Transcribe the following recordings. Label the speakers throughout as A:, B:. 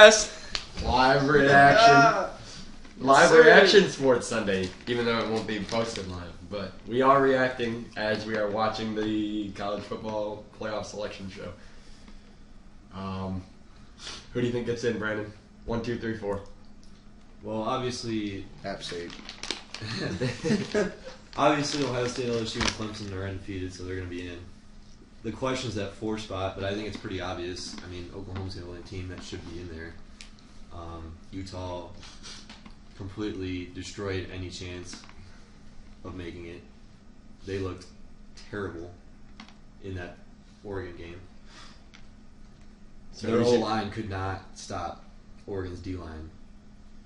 A: Yes.
B: Live reaction. Live reaction Sports Sunday, even though it won't be posted live. But we are reacting as we are watching the college football playoff selection show. Who do you think gets in, Brandon? 1, 2, 3, 4.
C: Well, obviously,
D: App State.
C: obviously Ohio State, LSU, and Clemson are undefeated, so they're going to be in. The question is that 4 spot, but I think it's pretty obvious. I mean, Oklahoma's the only team that should be in there. Utah completely destroyed any chance of making it. They looked terrible in that Oregon game.
B: So
C: Their
B: we should-
C: O-line could not stop Oregon's D-line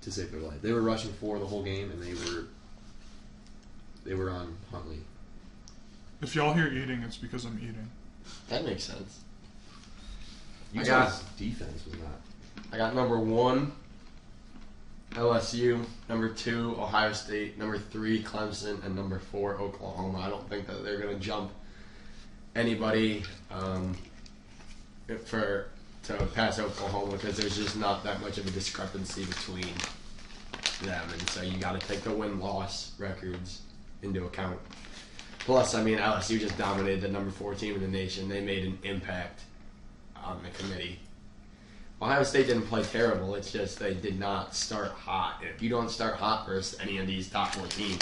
C: to save their life. They were rushing 4 the whole game, and they were on Huntley.
A: If y'all hear eating, it's because I'm eating.
B: That makes sense.
C: Utah's defense was not.
B: I got number 1, LSU. Number 2, Ohio State. Number 3, Clemson. And number 4, Oklahoma. I don't think that they're going to jump anybody to pass Oklahoma because there's just not that much of a discrepancy between them. And so you got to take the win-loss records into account. Plus, I mean, LSU just dominated the number 4 team in the nation. They made an impact on the committee. Ohio State didn't play terrible. It's just they did not start hot. And if you don't start hot versus any of these top 4 teams,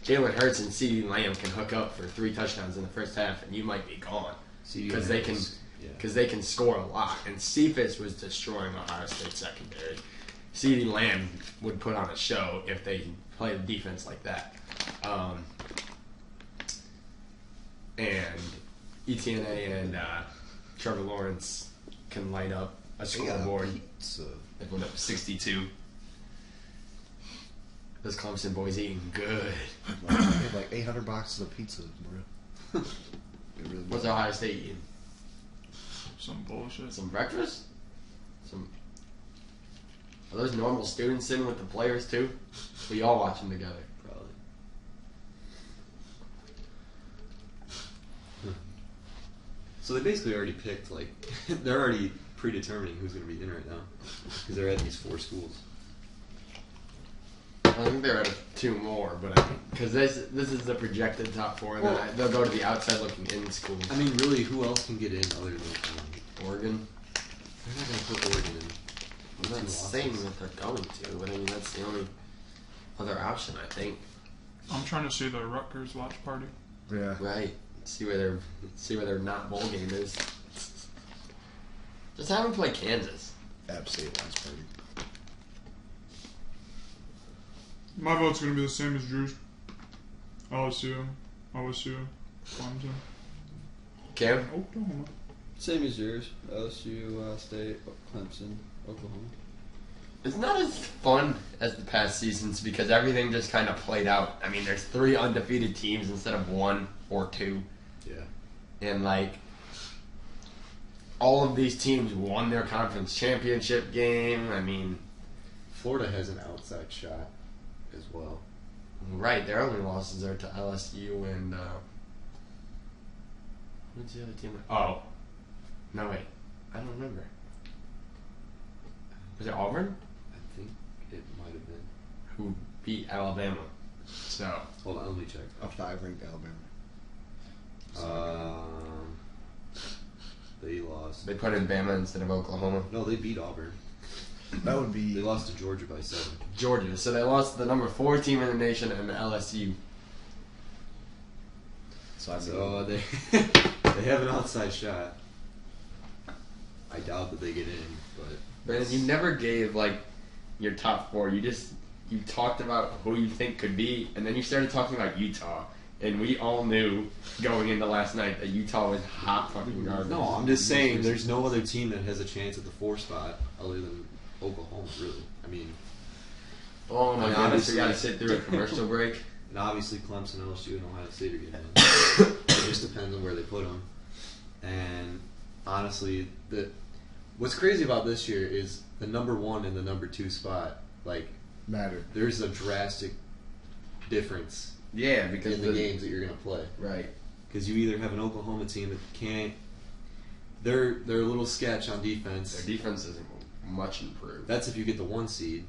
B: Jalen Hurts and CeeDee Lamb can hook up for 3 touchdowns in the first half, and you might be gone because they can score a lot. And Cephas was destroying Ohio State secondary. CeeDee Lamb would put on a show if they play the defense like that. And Etienne and Trevor Lawrence can light up a scoreboard. They put up 62. Those Clemson boys eating good.
D: They had like 800 boxes of pizza, bro. Really
B: What's Ohio State eating?
A: Some bullshit.
B: Some breakfast? Are those normal students sitting with the players too? We all watch them together.
C: Probably. So they basically already picked, like, they're already predetermining who's going to be in right now because they're at these 4 schools.
B: I think they're at 2 more, but because this is the projected top 4, and then they'll go to the outside looking in schools.
C: I mean, really, who else can get in other than
B: Oregon.
C: They're not going to put Oregon in.
B: I'm not saying that they're going to, but I mean that's the only other option, I think.
A: I'm trying to see the Rutgers watch party.
D: Yeah.
B: Right. See where their not bowl game is. Just have them play Kansas.
D: App State last party.
A: My vote's gonna be the same as Drew's. LSU, Clemson,
B: Cam?
A: Oklahoma.
E: Same as yours. LSU, Ohio State, Clemson, Oklahoma.
B: It's not as fun as the past seasons because everything just kind of played out. I mean, there's 3 undefeated teams instead of 1 or 2.
C: Yeah.
B: And, like, all of these teams won their conference championship game. I mean,
C: Florida has an outside shot as well.
B: right, their only losses are to LSU and, what's the other team? Oh. No, wait. I don't remember. Was it Auburn?
C: I think it might have been.
B: Who beat Alabama. So,
C: Hold on, let me check.
D: A 5-ranked Alabama.
C: They lost.
B: they put in Bama instead of Oklahoma.
C: No, they beat Auburn.
D: That would be.
C: They lost to Georgia by 7.
B: Georgia. So they lost to the number 4 team in the nation and LSU.
D: So
C: they they have an outside shot. I doubt that they get in, but
B: Brandon, you never gave, like, your top 4. You talked about who you think could be, and then you started talking about Utah. And we all knew going into last night that Utah was hot fucking garbage.
C: no, I'm just saying there's no other team that has a chance at the 4 spot other than Oklahoma, really. I mean,
B: Oh my
C: And
B: goodness, we
C: obviously-
B: gotta sit through a commercial break.
C: and obviously Clemson, LSU, and Ohio State are getting in. It just depends on where they put them. And honestly, what's crazy about this year is the number 1 and the number 2 spot. Like,
D: mattered.
C: there's a drastic difference
B: Yeah, because
C: in the games that you're going to play.
B: Right.
C: Because you either have an Oklahoma team that can't. They're a little sketch on defense.
B: Their defense isn't much improved.
C: That's if you get the 1 seed.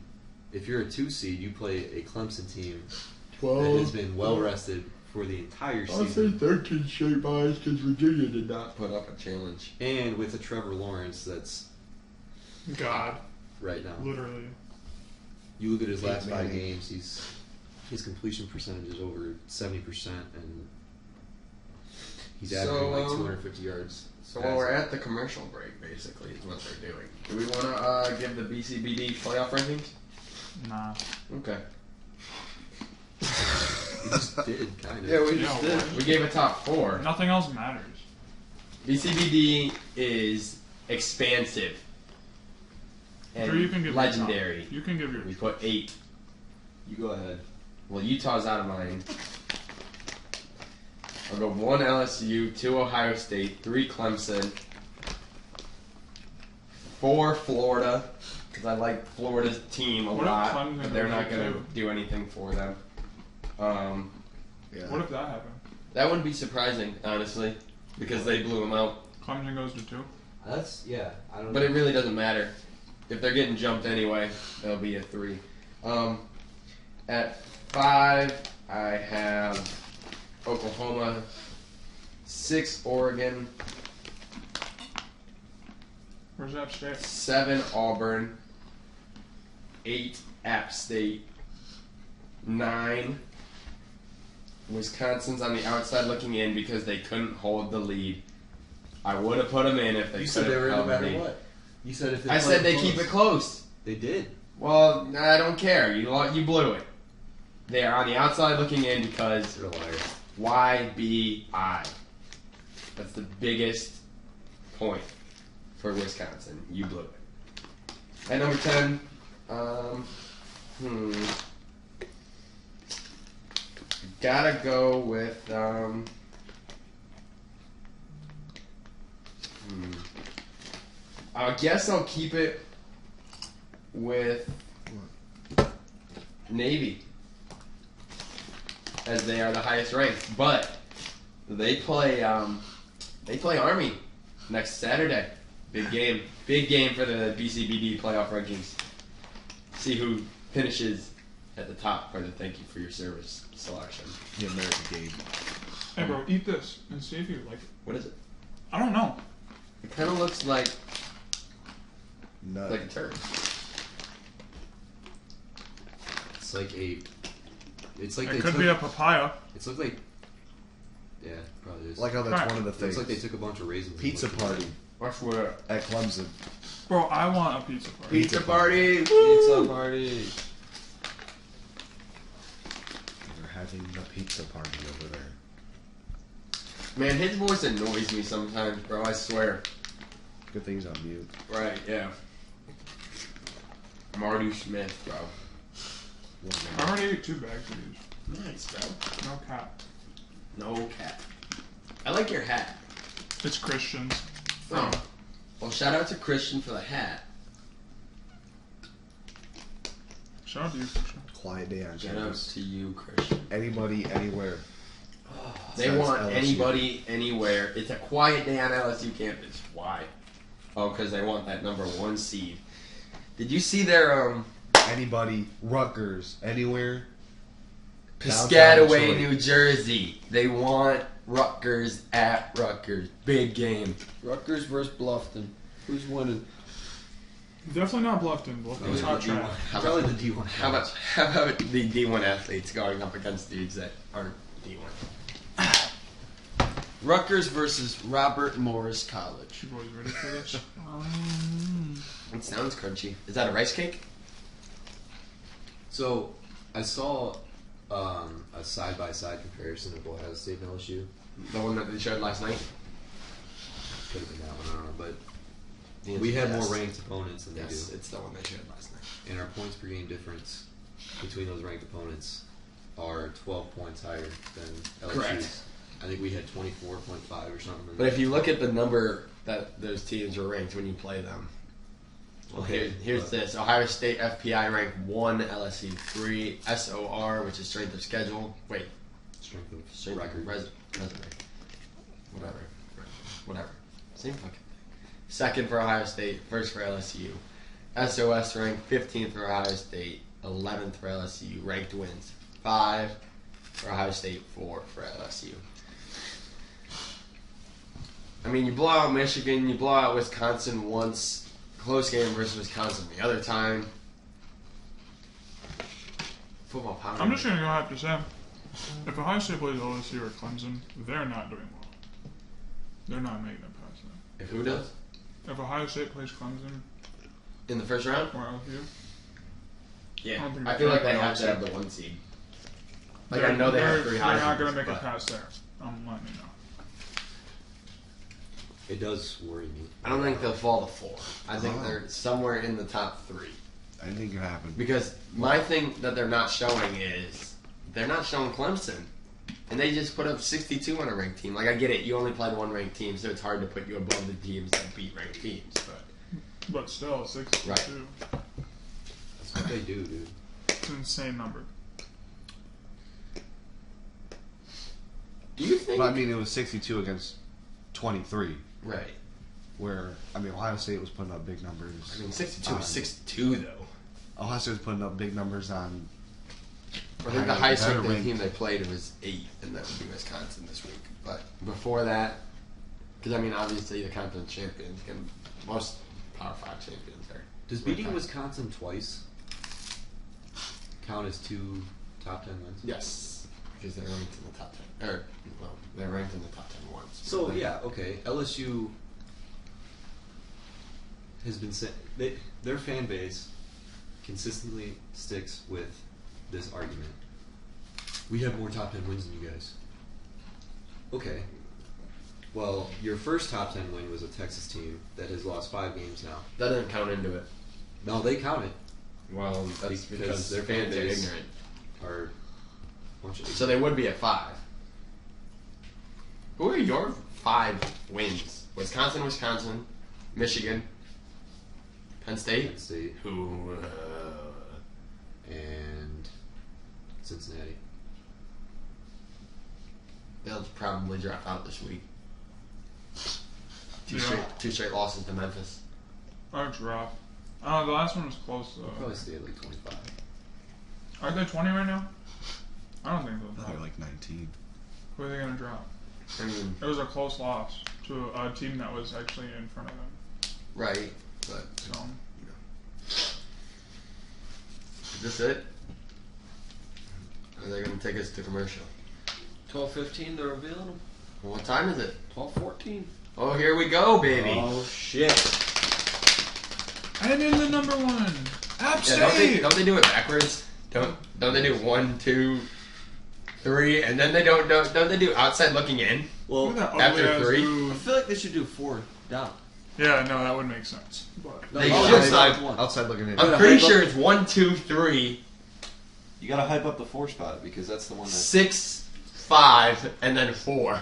C: If you're a 2 seed, you play a Clemson team that
B: 12.
C: has been well rested for the entire
B: I'll say
C: season.
B: 13 straight buys because Virginia did not put up a challenge.
C: And with a Trevor Lawrence that's
A: God,
C: right now.
A: literally.
C: You look at his last
D: Peyton
C: 5
D: Manning.
C: games, his completion percentage is over 70%, and he's averaging like 250 yards.
B: So while we're at the commercial break, basically, is what they're doing. Do we want to give the BCBD playoff rankings?
A: Nah.
B: Okay.
C: We just did, kind of.
E: Yeah, we
A: Yeah,
E: just did.
A: what?
B: We gave a top 4.
A: Nothing else matters.
B: BCBD is expansive and
A: Drew, you can give
B: legendary.
A: Your top. You can give your.
B: We put 8.
C: You go ahead.
B: Well, Utah's out of mine. I'll go 1 LSU, 2 Ohio State, 3 Clemson, 4 Florida, because I like Florida's team a
A: What if
B: lot,
A: Clemson
B: but they're not
A: goes
B: going
A: to
B: to do anything for them.
D: Yeah.
A: What if that happened?
B: That wouldn't be surprising, honestly, because they blew them out.
A: Clemson goes to 2.
C: That's, yeah, I don't
B: But it really doesn't matter. If they're getting jumped anyway, it'll be a 3. At 5, I have Oklahoma, 6 Oregon,
A: Where's App State?
B: 7 Auburn, 8 App State, 9 Wisconsin's on the outside looking in because they couldn't hold the lead. I would have put them in if they
C: You
B: could
C: said they were
B: have
C: in no
B: held the
C: matter
B: lead.
C: what. You said if they
B: I
C: played
B: said they
C: close.
B: keep it close.
C: They did.
B: Well, I don't care. You blew it. They are on the outside looking in because
C: You're a liar.
B: YBI. That's the biggest point for Wisconsin. You blew it. At number 10, gotta go with, I guess I'll keep it with Navy, as they are the highest ranked. But they play Army next Saturday. Big game for the BCBD playoff rankings. See who finishes at the top for the thank you for your service selection.
D: The American game.
A: Hey, bro, eat this and see if you like it.
B: What is it?
A: I don't know.
B: It kind of looks like
D: Nut.
B: a turd.
C: It's like a. It's like
A: It
C: they
A: could
C: took,
A: be a papaya.
C: It's looked like. Yeah, probably is.
D: Like how that's
A: Crap.
D: one of the
C: Looks
D: things.
C: like they took a bunch of raisins. and
D: Pizza
C: put it
D: party
B: Watch what?
D: at Clemson.
A: Bro, I want a pizza party.
B: Pizza party.
C: Pizza party.
D: They're having a pizza party over there.
B: Man, his voice annoys me sometimes, bro. I swear.
D: Good things on mute.
B: Right? Yeah. Marty Smith, bro.
A: I already ate 2 bags of these.
B: Nice, bro.
A: No cap.
B: No cap. I like your hat.
A: It's Christians.
B: Oh. Well, shout out to Christian for the hat.
A: Shout out to you, Christian.
D: Quiet day on
B: Shout out
D: campus.
B: to you, Christian.
D: Anybody, anywhere.
B: They
D: Besides
B: want
D: LSU.
B: anybody, anywhere. It's a quiet day on LSU campus. Why? Oh, because they want that number 1 seed. Did you see their
D: Anybody, Rutgers, anywhere.
B: Piscataway,
D: Detroit.
B: New Jersey? They want Rutgers at Rutgers. Big game.
E: Rutgers versus Bluffton. Who's winning?
A: Definitely not Bluffton. Bluffton's hot trash.
C: Probably the D1.
B: How about the D1 athletes going up against dudes that aren't D1? Rutgers versus Robert Morris College.
A: You boys ready for this?
B: It sounds crunchy. Is that a rice cake?
C: So, I saw a side-by-side comparison of Ohio State and LSU.
B: The one that they showed last night?
C: Could have been that one, I don't know. But
B: Yes.
C: we had more ranked opponents than
B: Yes,
C: they
B: it's the one they showed last night.
C: do. And our points per game difference between those ranked opponents are 12 points higher than LSU's.
B: Correct.
C: I think we had 24.5 or something.
B: But if you look at the number that those teams are ranked when you play them, well,
C: Okay,
B: here's
C: but-
B: this: Ohio State FPI ranked 1, LSU 3, SOR, which is strength of schedule. Wait,
C: strength of
B: strength
C: record.
B: resume. Whatever. Same fucking thing. Second for Ohio State, first for LSU. SOS ranked 15th for Ohio State, 11th for LSU. Ranked wins 5 for Ohio State, 4 for LSU. I mean, you blow out Michigan, you blow out Wisconsin once. Close game versus Wisconsin the other time. Football power.
A: I'm just going to go have to say, if Ohio State plays LSU or Clemson, they're not doing well. They're not making it past that.
B: If who does?
A: If Ohio State plays Clemson
B: In the first round?
A: or LSU,
B: Yeah.
A: don't think
B: I feel like they
A: they're
B: have to
A: gonna
B: have the 1 seed. Like, I know they have 3 high
A: They're not going to
B: seeds,
A: make it
B: but
A: past there. I'm letting you know.
C: It does worry me.
B: I don't think they'll fall to 4. I think they're somewhere in the top 3.
D: I think it happened.
B: Because my thing that they're not showing is they're not showing Clemson. And they just put up 62 on a ranked team. Like, I get it. You only played 1 ranked team, so it's hard to put you above the teams that beat ranked teams.
A: But still, 62.
B: Right.
C: That's what they do, dude.
A: It's an insane number.
B: Do you think?
D: But I mean, it was 62 against 23,
B: Right.
D: where, I mean, Ohio State was putting up big numbers.
B: I mean, 62 is 62, though.
D: Ohio State was putting up big numbers on.
B: I think the highest
D: better
B: ranked
D: ranked.
B: team they played was 8, and that would be Wisconsin this week. But before that, because I mean, obviously the conference champions can most Power 5 champions are.
C: Does beating Wisconsin twice count as 2 top 10 wins?
B: Yes, because they're ranked in the top 10. Or well, they're ranked in the top 10 once.
C: So yeah, okay. LSU has been saying their fan base consistently sticks with this argument. We have more top 10 wins than you guys. Okay. Well, your first top 10 win was a Texas team that has lost 5 games now.
B: That doesn't count into it.
C: No, they count it.
B: Well, that's because
C: their
B: their fans are
C: base
B: ignorant.
C: Are a bunch of
B: So they would be at 5. Who are your 5 wins? Wisconsin, Michigan, Penn State.
C: Penn State
B: Who?
C: and Cincinnati.
B: They'll probably drop out this week. Two
A: Yeah.
B: straight losses to Memphis.
A: Or drop. The last one was close, though.
C: They'll probably stay at like 25.
A: Aren't they 20 right now? I don't think so.
D: Probably like 19.
A: Who are they going to drop?
B: I mean,
A: It was a close loss to a team that was actually in front of them.
B: right, but
A: So,
B: is this it? Or are they going to take us to commercial?
E: 12:15, they're revealing them.
B: Well, what time is it?
E: 12:14.
B: Oh, here we go, baby.
C: Oh shit!
A: and in the number 1, App
B: Yeah,
A: State!
B: don't they do it backwards? Don't they do 1, 2, 3, and then they don't they do outside looking in?
C: Well,
A: Look at that
B: after
A: ugly-ass
B: 3?
E: I
A: dude.
E: feel like they should do 4 down.
A: Yeah, no, that would make sense. But
B: They
E: Oh,
B: should.
E: outside one.
D: Outside looking in.
B: I'm pretty sure it's 1, 2, 3,
C: you gotta hype up the 4 spot because that's the one that.
B: 6, 5, and then 4.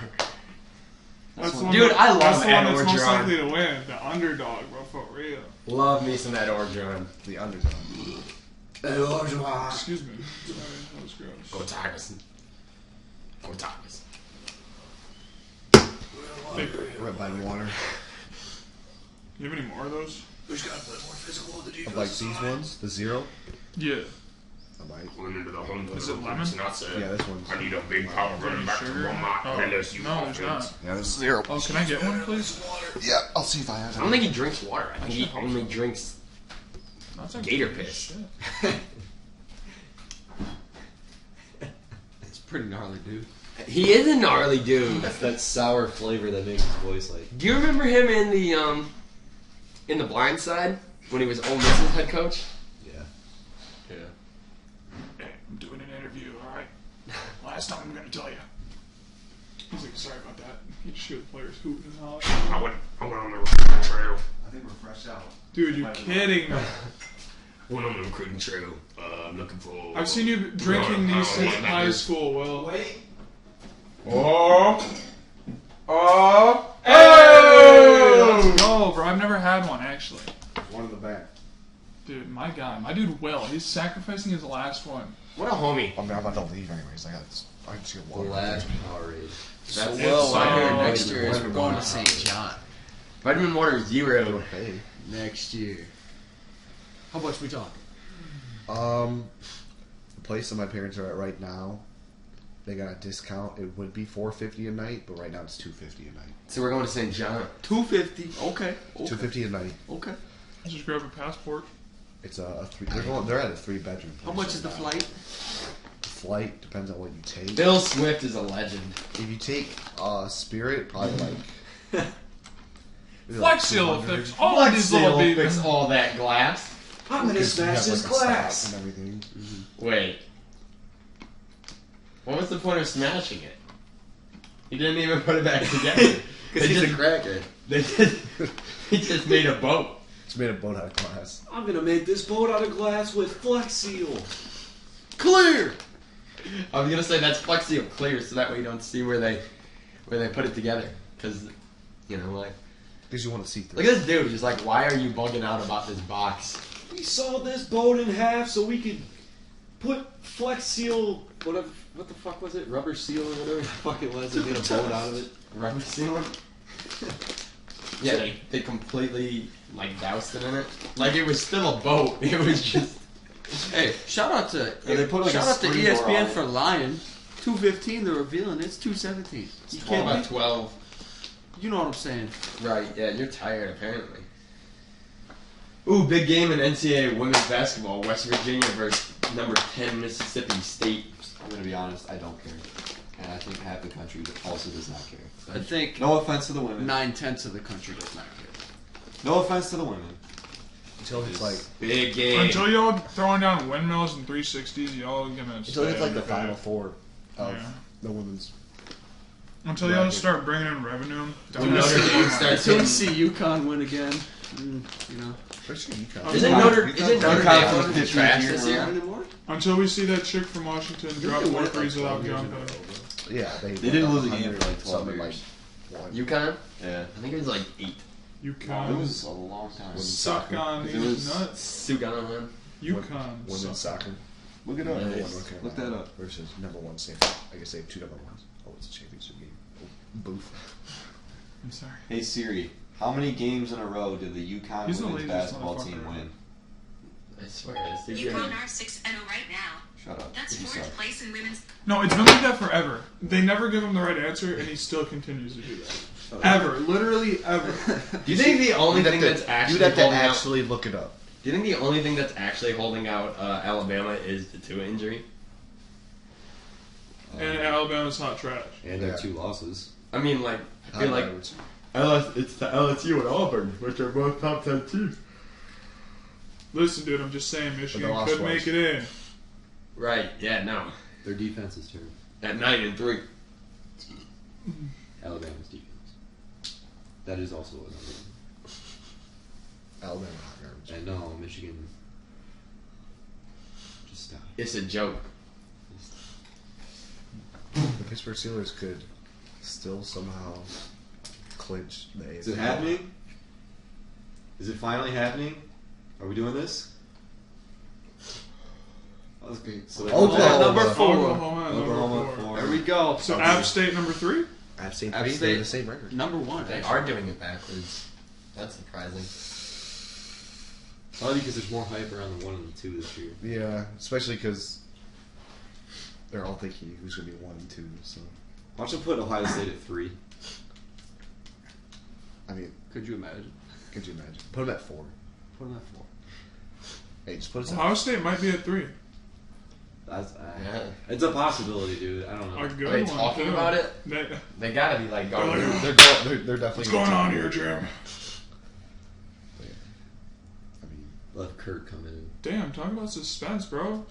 A: that's the
C: one-
A: one
B: Dude, I love
A: that's the one
B: Ed
A: that's most
B: Orgeron.
A: likely to win. The underdog, bro, for real.
B: Love me some Ed Orgeron.
D: The underdog.
A: Excuse me. Sorry, that was gross.
B: Go Tigers. Go Tigers.
D: Right by water.
A: You have any more of those?
D: Of like these ones? The 0?
A: Yeah.
D: I might.
F: Going into the home.
A: Is it lemon?
D: Yeah, this one's.
F: I need a big power running back to
A: Sugar?
F: run my
A: Oh,
F: LSU
A: no, there's not.
F: offense.
D: Yeah, this is 0.
A: Oh, can I get one, please?
D: Yeah, I'll see if I have
B: I don't think he drinks water. I think he only drinks.
A: That's like
B: Gator
A: good
B: piss.
A: shit.
C: It's pretty gnarly, dude.
B: He is a gnarly dude.
C: That's that sour flavor that makes his voice like.
B: Do you remember him in the Blind Side when he was Ole Miss's head coach?
C: Yeah.
B: Yeah.
A: Hey, I'm doing an interview, alright? Last time I'm gonna tell you. He's like, sorry about that. He just hear the players hooting and hollering.
F: I went on the recruiting trail.
D: I think we're fresh out.
A: Dude, you're kidding me.
F: Went on the recruiting trail. I'm looking for.
A: I've seen you drinking these since high school, Will.
D: Wait.
B: Oh.
A: Hey! Let's go, bro. I've never had one, actually.
D: One in the back.
A: Dude, my guy. My dude, Will. He's sacrificing his last one.
B: What a homie.
D: I mean, I'm about to leave anyways. I just get
C: The
D: water.
C: last Powerade.
B: That's
E: Well,
B: I heard
A: Oh,
B: next year is we're going to
E: St. John
B: Vitamin water 0.
D: Hey.
E: next year. How much we talking?
D: The place that my parents are at right now, they got a discount. It would be $450 a night, but right now it's $250 a night.
B: So we're going to St. John.
E: $250. Okay.
D: $250 a night.
E: Okay.
A: Just grab a passport.
D: It's a three. They're at a 3-bedroom.
E: How much is the flight?
D: Flight depends on what you take.
B: Bill Swift is a legend.
D: If you take Spirit, probably like maybe
A: Flex Seal
D: 200.
A: fix all these little
B: Seal
A: babies.
B: fix all that glass.
C: I'm gonna
D: Because you
C: smash
D: have,
C: this
D: like, a
C: glass.
D: stop and everything.
B: Wait. What was the point of smashing it? He didn't even put it back together.
C: Because he's a cracker.
B: He just made a boat.
D: It's made a boat out of glass.
C: I'm gonna make this boat out of glass with Flex Seal. Clear.
B: I was gonna say that's Flex Seal clear, so that way you don't see where they put it together. Because, you know, like,
D: Because you want to see through.
B: look at this dude. He's like, why are you bugging out about this box?
C: We sawed this boat in half so we could put Flex Seal, whatever. What the fuck was it? Rubber seal or whatever the fuck it was. They made a boat out of it.
B: Rubber sealant? Yeah, they completely, like, doused it in it. Like, it was still a boat. It was just...
E: Hey, shout out to
C: they put, like,
E: shout
C: a
E: out to
C: spring door on
E: ESPN
C: it.
E: for lying. 215, they're revealing it's 217. You
B: All about
E: can't
B: 12.
E: You know what I'm saying?
B: Right, yeah, you're tired, apparently. Ooh, big game in NCAA women's basketball. West Virginia versus number 10 Mississippi State.
C: I'm gonna be honest, I don't care. And I think half the country also does not care.
E: I think
C: No offense to the women.
E: 9/10 of the country does not care.
C: No offense to the women.
D: Until it's like
B: Big game.
A: Until y'all throwing down windmills and 360s, y'all gonna
D: until it's
A: stay
D: like the
A: with
D: Final
A: it.
D: Four of
A: Yeah.
D: the women's.
A: Until y'all
D: bracket.
A: start bringing in revenue.
B: When Notre Dame starts
E: Until we
B: hitting...
E: see UConn win again, you know.
D: Pretty sure UConn.
B: Isn't Notre Dame on the trash this year?
E: Not anymore?
A: Until we see that chick from Washington drop
E: they
A: more
E: win it like
A: threes without
E: 12 years
A: jumping.
D: Yeah, they
C: didn't lose a game
D: 100
C: for like 12
D: something
C: years.
D: Like one.
B: UConn?
C: Yeah.
B: I think it was like 8.
A: UConn.
C: It was a long time.
A: Suck on
C: It
A: these
C: was-
A: nuts.
B: Suganon.
A: UConn.
D: Women's
A: suck.
D: soccer.
C: Look it
B: Nice.
C: up.
D: North Carolina
C: Look that up.
D: Versus number 1 Stanford. I guess they have 2 number 1s. Oh, it's a championship game. Oh, boof.
A: I'm sorry.
C: Hey Siri, how many games in a row did the UConn
A: He's the
C: women's
A: laziest
C: basketball team
A: motherfucker.
C: win?
B: I swear, it's the
G: UConn are 6-0 right now.
C: Shut up.
G: That's
C: You
G: fourth
C: suck.
G: place in women's.
A: No, it's been like that forever. They never give him the right answer, and he still continues to do that. Ever. Literally ever.
B: Do you think the only thing that's actually
D: You'd have to
B: holding out...
D: actually look it up.
B: Do you think the only thing that's actually holding out Alabama is the Tua injury?
A: And Alabama's hot trash.
C: And their
D: Yeah.
C: 2 losses.
B: I mean, like, I feel like it's the LSU and Auburn, which are both top 10 teams.
A: Listen, dude, I'm just saying Michigan
D: lost
A: could
D: twice.
A: make it in.
B: Right? Yeah. No.
C: Their defense is terrible.
B: At 9-3.
C: Alabama's defense. That is also another one.
D: Alabama hot garbage.
C: And no, Michigan. Just stop.
B: It's a joke.
D: The Pittsburgh Steelers could still somehow clinch the AFC.
C: Is it happening? Is it finally happening? Are we doing this? Okay, so
D: Oklahoma.
E: Number 4.
A: Oklahoma at
C: Oklahoma
A: number 4.
C: 4.
E: There we go.
A: So App State number 3?
D: App State
E: App
D: 3,
E: State.
D: they're the same record.
E: Number 1.
B: They are doing it backwards. That's surprising.
C: Probably because there's more hype around the 1 and the 2 this year.
D: Yeah, especially because they're all thinking who's going to be 1 and 2. So,
C: Why don't you put Ohio State at 3?
D: I mean,
E: Could you imagine?
D: could you imagine? Put them at 4.
E: Put them at 4.
D: Hey, just put us at
A: Ohio State might be at 3.
C: That's,
B: Yeah.
C: It's a possibility, dude. I don't know.
A: A good
B: Are they
A: one.
B: talking
A: too.
B: about it?
A: They-
B: They gotta be like going.
A: They're
D: They're definitely.
A: What's going on here, Jim?
D: But yeah. I mean,
C: Let Kurt come in.
A: Damn, talk about suspense, bro.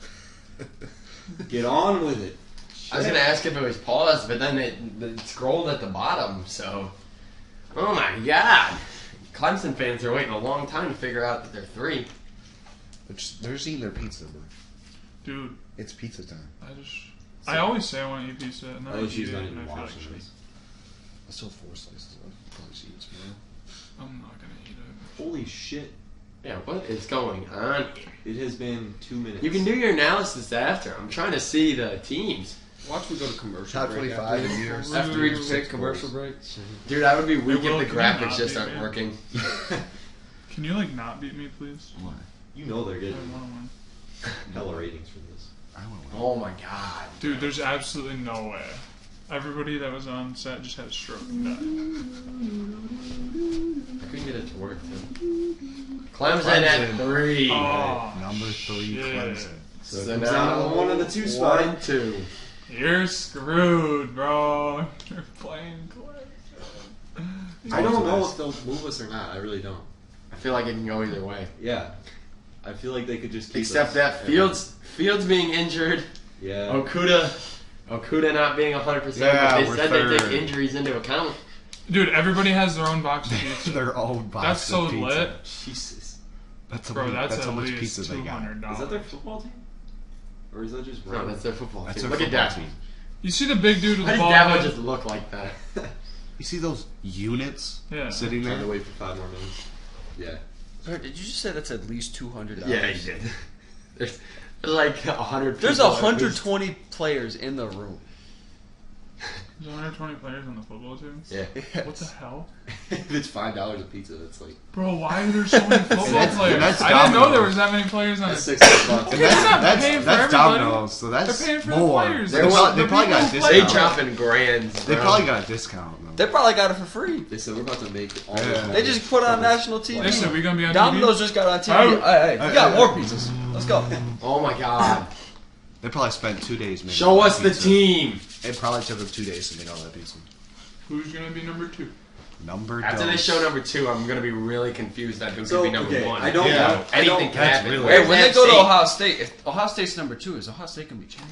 C: Get on with it.
B: I was gonna ask if it was paused, but then it scrolled at the bottom. So, oh my god, Clemson fans are waiting a long time to figure out that they're 3.
D: they're just eating their pizza, bro.
A: Dude,
D: It's pizza time.
A: I always say I want to eat pizza, and then I
C: LSU's
A: eat it,
C: not
A: and
C: even
A: I feel like
C: watching
A: shit.
C: this.
D: I still have 4 slices. I'll probably just eat it tomorrow.
A: I'm not gonna eat it.
C: Holy shit.
B: Yeah, what is going on here?
C: It has been 2 minutes.
B: You can do your analysis after. I'm trying to see the teams.
E: Watch we go to commercial
D: Top
E: break
D: 25
E: after,
D: years.
E: after each
D: Six
E: pick commercial
D: goals.
E: break.
B: Dude, I would be weak
A: Will,
B: if the
A: can you
B: graphics
A: not
B: just
A: be,
B: aren't
A: man?
B: working.
A: Can you like not beat me, please?
C: Why? You know they're
A: I
C: getting
A: wanna win.
C: hella ratings for this.
D: I want to
B: Oh my god.
A: Dude, there's absolutely no way. Everybody that was on set just had a stroke and died.
B: I couldn't get it to work, too. Clemson at 3.
A: Oh,
D: Number 3,
A: shit.
D: Clemson.
C: So it comes down to the 1 and the 2 spot.
B: 1 and 2.
A: You're screwed, bro. You're playing Clemson.
C: I don't know if they'll move us or not. I really don't.
B: I feel like it can go either way.
C: Yeah. I feel like they could just keep
B: Except
C: us.
B: that Fields being injured,
C: Yeah.
B: Okuda not being 100%,
D: Yeah,
B: but they
D: we're
B: said they
D: third.
B: take injuries into account.
A: Dude, everybody has their own box of pizza.
D: Their own box
A: That's so
D: of pizza.
A: lit.
C: Jesus.
D: That's,
A: Bro, that's
D: how
A: at
D: much
A: least
D: pizza they got.
A: $200.
C: Is that their football team? Or is that just
B: No,
C: random?
B: that's their football
D: That's
B: team.
D: their
B: Look at
D: football
B: that.
D: team.
A: You see the big dude with
B: How
A: the
B: does
A: ball
B: Dabo
A: head?
B: just look like that?
D: You see those units
A: Yeah.
D: sitting
C: Trying to
D: there?
C: wait for 5 more minutes. Yeah.
E: Sorry, did you just say that's at least $200?
B: Yeah, he did. There's like 100 people.
E: There's 120 players in the room.
A: There's 120 players on the football team?
B: Yeah.
A: What the hell?
C: If it's $5 a pizza, that's like
A: Bro, why are there so many football players?
D: that's
A: I didn't know
D: Domino's.
A: there was that many players on
C: that's
A: it.
C: $600.
D: And
A: They're not paying for
D: that's
A: everybody.
D: Domino's, so
A: They're
D: that's
A: paying for the
D: more.
A: players.
D: They,
B: They
D: probably,
A: The
D: got
A: people
D: a
A: who
B: They
A: play.
D: discount.
B: chopping grands.
D: They
B: bro.
D: probably got a discount, though.
E: They probably got it for free.
C: They said we're about to make all
D: Yeah.
C: the
E: They just put on national TV.
A: They said we gonna be on
E: Domino's
A: TV?
E: just got on TV.
A: Oh.
E: Hey, we got more pizzas. Let's go.
B: Oh my god.
D: They probably spent 2 days making
B: Show
D: all
B: us
D: that
B: the
D: pizza.
B: team.
D: It probably took them 2 days to make all that pizza.
A: Who's gonna be number 2?
D: Number
B: After they
D: dos.
B: show number 2, I'm gonna be really confused at who
C: So,
B: could be number
C: okay,
B: 1.
C: I don't
D: Yeah.
C: know. I
B: Anything
C: don't-
B: can
D: that's
B: happen.
D: really-
B: Where's
E: Hey, when they
B: App
E: go to
B: State?
E: Ohio State, if Ohio State's number 2, is Ohio State gonna be cheering?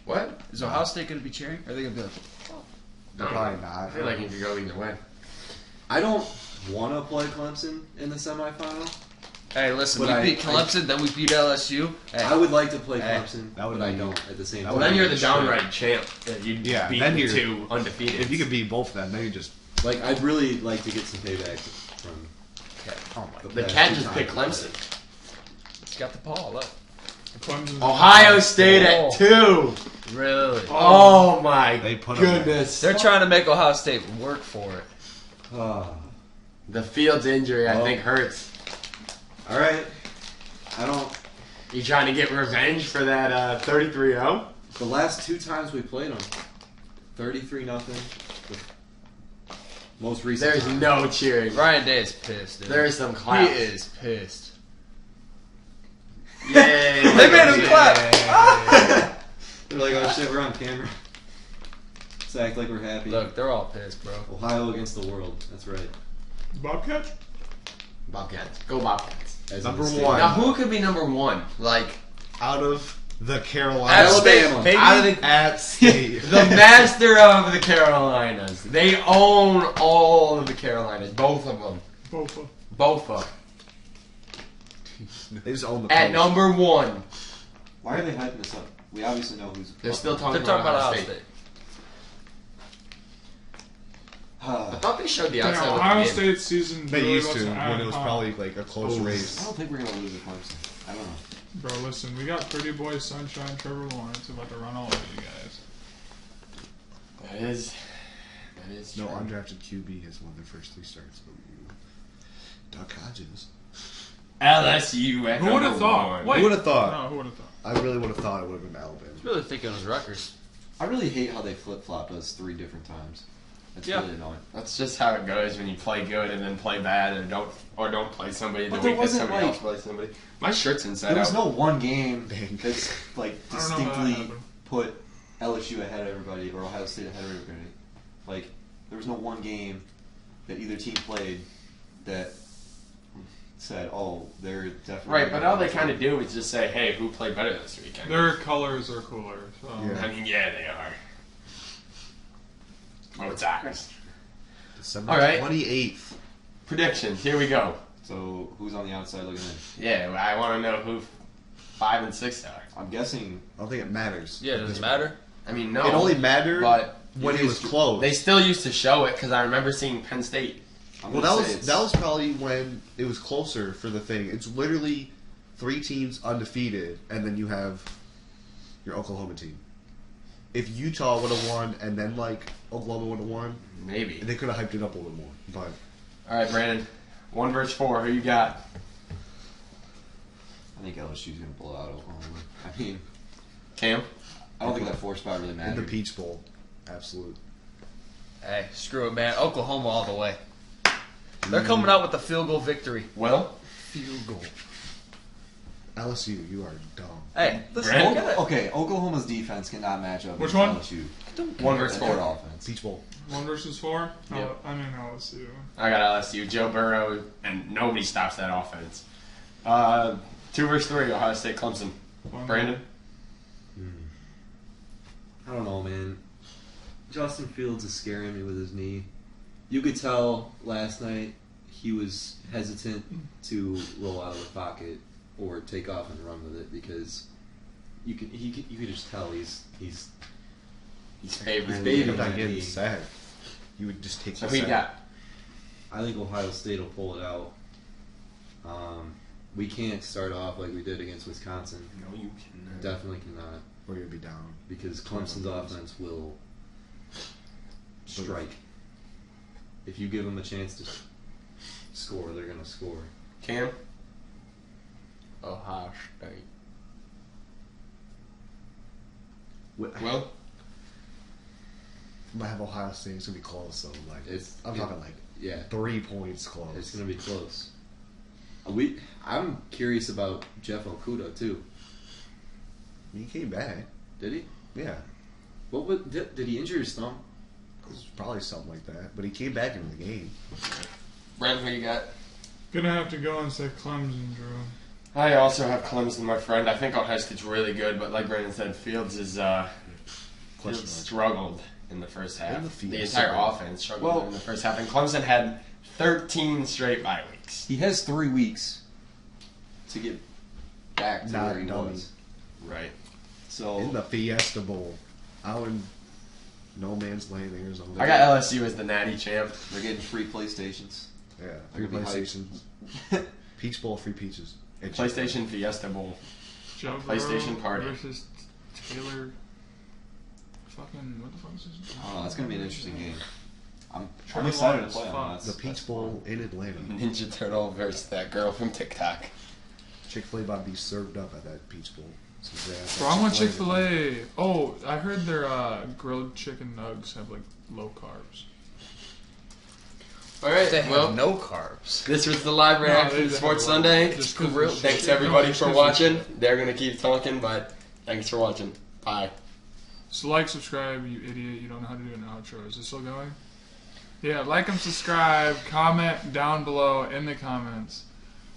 B: What?
E: Is Ohio State gonna be cheering? Or are they gonna be like,
B: I don't
D: Probably
B: know.
D: not.
B: I feel like it could go either way.
C: I don't want to play Clemson in the semifinal.
E: hey, listen,
C: But
E: we beat Clemson, then we beat LSU. Hey,
C: I would like to play
E: Hey.
C: Clemson,
D: That would
C: but I
D: be-
C: don't at the same
D: that
C: time.
B: Well, then you're the
D: Sure.
B: downright champ. You
D: Yeah,
B: beat
D: then
B: the
D: you're-
B: 2 undefeated.
D: If you could beat both of them, then you just.
C: Like, I'd really like to get some payback from
D: Oh my
B: The
C: past
B: cat
C: two
B: just
C: times.
B: picked Clemson.
E: it's got the ball. Look.
A: Clemson's
B: Ohio State at 2.
E: Really?
B: Oh my
D: They put 'em there.
B: goodness.
E: They're trying to make Ohio State work for it.
C: Ah.
B: The Fields injury, I
C: Oh.
B: think, hurts.
C: All right. I don't.
B: You trying to get revenge for that 33-0?
C: The last 2 times we played them, 33-0. Most recent.
B: There's
C: time.
B: no cheering.
E: Ryan Day is pissed. Dude.
B: There's some
E: He
B: claps.
E: is pissed.
B: Yay.
E: They made him clap.
C: They're like, oh shit, we're on camera. Let's act like we're happy.
E: Look, they're all pissed, bro.
C: Ohio against the world. That's right.
A: Bobcats?
B: Bobcats. Go Bobcats.
C: As
D: Number
C: in the state.
D: one.
B: Now, who could be number 1? Like,
D: Out of the Carolina.
C: Alabama.
E: Baby.
B: out of the,
D: At State.
B: the master of the Carolinas. They own all of the Carolinas. Both of them.
A: Bofa.
B: Both of them.
D: They just own the
B: At
D: coast.
B: number 1.
C: Why are they hyping this up? We obviously know who's.
B: They're still
E: They're
B: talking
E: talking
B: about
E: about
B: Ohio
E: Ohio
B: State.
E: State.
B: I thought they showed the
A: Yeah,
B: outside
A: Ohio
B: looking in.
A: State season.
D: They
A: really
D: used to
A: wasn't
D: when
A: at
D: it was
A: home.
D: probably like a close
C: I
D: race.
C: don't think we're gonna lose to Clemson. I don't know.
A: Bro, listen, we got Pretty Boy Sunshine Trevor Lawrence about to run all over you guys.
B: That is
D: No
B: true.
D: undrafted QB has won their first 3 starts. Duck Hodges.
B: LSU at
A: Who would have
B: number
A: thought?
B: 1.
A: Wait.
D: Who would have thought?
A: No, who would have thought?
D: I really would have thought it would have been Alabama.
E: Really thinking it was Rutgers.
C: I really hate how they flip flopped us 3 different times. That's
E: Yeah.
C: really annoying.
B: That's just how it goes when you play good and then play bad and don't play somebody the
C: But there
B: week that
C: wasn't,
B: somebody
C: like-
B: else plays somebody. My shirt's inside
C: There was
B: out.
C: no one game
D: Dang.
C: that's like
A: I don't know how that
C: distinctly
A: happened.
C: put LSU ahead of everybody or Ohio State ahead of everybody. Like there was no one game that either team played that said, "Oh, they're definitely."
B: Right, but all they kind of do is just say, "Hey, who played better this weekend?"
A: Their colors are cooler. So.
D: Yeah.
B: I mean, yeah, they are. Oh, it's ours.
D: December
B: All right.
D: 28th.
B: Predictions. Here we go.
C: So who's on the outside looking in?
B: Yeah, I want to know who 5 and 6 are.
C: I'm guessing.
D: I don't think it matters.
E: Yeah, does it matter?
B: I mean, no.
D: It only mattered
B: but
D: when it was close.
B: they still used to show it because I remember seeing Penn State.
C: I'm
D: Well,
C: gonna say
D: that was probably when it was closer for the thing. It's literally 3 teams undefeated, and then you have your Oklahoma team. If Utah would have won, and then like Oklahoma would have won,
B: Maybe.
D: they could have hyped it up a little more. But
B: All right, Brandon. 1 versus 4. Who you got?
C: I think LSU's going to blow out Oklahoma. I mean,
B: Cam?
C: I don't think that 4 spot really
D: In
C: matters.
D: the Peach Bowl. Absolute.
H: Hey, screw it, man. Oklahoma all the way. They're coming out with a field goal victory.
B: Will?
D: Field goal. LSU, you are dumb.
H: Hey, listen,
B: Brandon?
H: you gotta-
C: Okay, Oklahoma's defense cannot match up
A: Which
C: with
A: one?
C: LSU.
B: One versus
C: Their
B: four.
C: offense.
D: Peach Bowl.
A: 1 versus 4?
B: Yep.
A: I mean LSU.
B: I got LSU. Joe Burrow, and nobody stops that offense. 2 versus 3, Ohio State, Clemson. Brandon?
C: I don't know, man. Justin Fields is scaring me with his knee. You could tell last night he was hesitant to roll out of the pocket or take off and run with it because you could just tell he's
B: favoring.
C: favoring
D: You're not
C: that
D: getting
C: knee.
D: sacked. You would just take
B: So
D: the
B: who you
D: sack.
B: got?
C: I think Ohio State will pull it out. We can't start off like we did against Wisconsin.
B: No, you cannot.
C: Definitely cannot
D: Or you'd be down.
C: because Clemson's offense will strike. If you give them a chance to score, they're going to score.
B: Cam? Ohio State. Will?
D: I might have Ohio State. It's gonna be close though. Like I'm talking like
C: Yeah,
D: 3 points close.
C: it's going to be close. I'm curious about Jeff Okuda too.
D: He came back.
C: Did he?
D: Yeah,
C: Did he injure his thumb?
D: it was probably something like that. But he came back into the game.
B: Brandon, who you got?
A: Gonna have to go and say Clemson, Drew.
B: I also have Clemson, my friend. I think Ohio State's really good, but like Brandon said, Fields is
D: Question mark.
B: struggled in the first half.
D: In the field.
B: The entire offense struggled in the first half, and Clemson had 13 straight bye weeks.
C: He has 3 weeks to get back to
D: Not
C: where he
D: dummy.
C: was.
B: Right.
C: So
D: In the Fiesta Bowl, out in no man's land, Arizona.
B: I got LSU as the natty champ.
C: they're getting free PlayStations.
D: Yeah,
C: They're
D: 3
C: gonna be hyped.
D: PlayStations. Peach Bowl, free peaches. And
B: PlayStation Fiesta Bowl.
A: Joe
B: PlayStation
A: Burrow
B: party.
A: versus Taylor. Fucking what the fuck is this?
C: Oh, that's going to be an interesting game. I'm
A: Trevor
C: excited to
A: Lawrence,
C: play on
A: fuck.
C: that.
D: The Peach Bowl in Atlanta.
B: Ninja Turtle versus that girl from TikTok.
D: Chick-fil-A about to be served up at that Peach Bowl. So yeah,
A: Bro, I want Chick-fil-A. Oh, I heard their grilled chicken nugs have like low carbs.
B: All right,
H: They have
B: well,
H: no carbs.
B: this was the live
A: No,
B: reaction
A: they
B: to
A: have
B: Sports
A: a lot.
B: Sunday.
A: Just 'cause
H: Grilled.
A: of
B: Thanks
A: shit.
B: everybody
A: No, just
B: for
A: 'cause of
B: watching.
A: shit.
B: They're gonna keep talking, but thanks for watching. Bye.
A: So like, subscribe, you idiot. You don't know how to do an outro. Is this still going? Yeah, like and subscribe. Comment down below in the comments.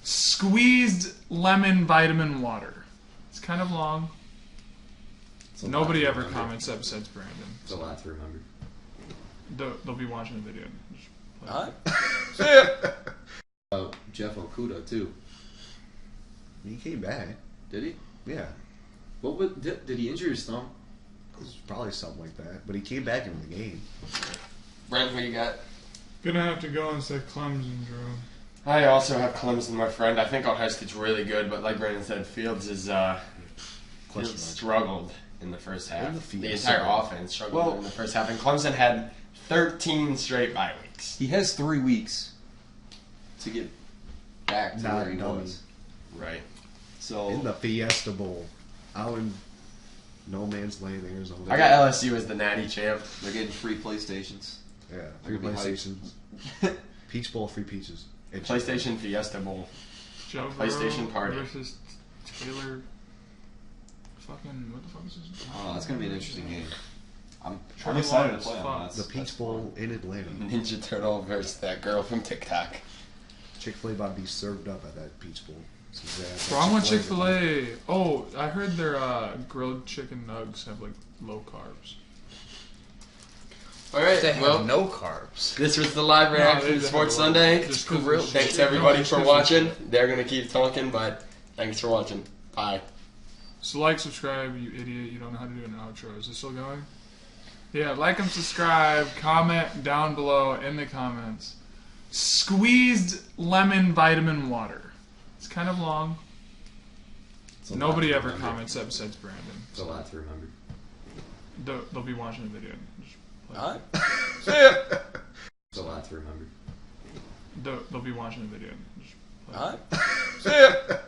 A: Squeezed lemon vitamin water. It's kind of long.
C: It's a lot
A: Nobody
C: to
A: ever
C: remember.
A: comments that besides Brandon.
C: It's a lot to remember.
A: They'll be watching the video. Just play it.
H: Alright.
C: Jeff Okuda too.
D: He came back.
C: Did he?
D: Yeah,
C: Did he injure his thumb?
D: it was probably something like that. But he came back into the game.
B: Brandon, who you got?
A: Gonna have to go and say Clemson, Drew.
B: I also have Clemson, my friend. I think Ohio State's really good, but like Brandon said, Fields is
D: Question mark.
B: struggled in the first half.
D: In the field.
B: The entire offense struggled in the first half, and Clemson had 13 straight bye weeks.
C: He has 3 weeks to get back to
D: Not
C: where he
D: dummy.
C: was.
B: Right.
C: So
D: In the Fiesta Bowl, out in no man's land, Arizona.
B: I got LSU as the natty champ.
C: they're getting free PlayStations.
D: Yeah,
C: They're
D: 3
C: gonna be hyped.
D: PlayStations. Peach Bowl, free peaches. And
B: PlayStation Fiesta Bowl.
A: Joe
B: PlayStation
A: Burrow
B: party.
A: versus Taylor. Fucking what the fuck is this?
C: Oh, that's going to be an interesting game. I'm
A: Trevor
C: excited to
A: Lawrence,
C: play on
A: fuck.
C: that.
D: The Peach Bowl in Atlanta.
B: Ninja Turtle versus that girl from TikTok.
D: Chick-fil-A about to be served up at that Peach Bowl. So yeah,
A: Bro, I want Chick-fil-A. Oh, I heard their grilled chicken nugs have like low carbs.
B: All right,
H: They have
B: well,
H: no carbs.
B: this was the live
A: No,
B: reaction
A: they
B: to
A: have
B: Sports
A: a lot.
B: Sunday.
A: Just 'cause of
H: Grilled.
A: shit.
B: Thanks
A: No,
B: everybody
A: just
B: for
A: 'cause of
B: watching.
A: shit.
B: They're gonna keep talking, but thanks for watching. Bye.
A: So like, subscribe, you idiot. You don't know how to do an outro. Is this still going? Yeah, like and subscribe. Comment down below in the comments. Squeezed lemon vitamin water. It's kind of long.
C: It's a lot
A: Nobody
C: to
A: ever
C: remember.
A: comments that besides Brandon.
C: It's a lot to remember.
A: They'll be watching the video. Just play it.
H: Alright.
C: It's a lot to remember.
A: They'll be watching the video. Just play it.
H: Alright.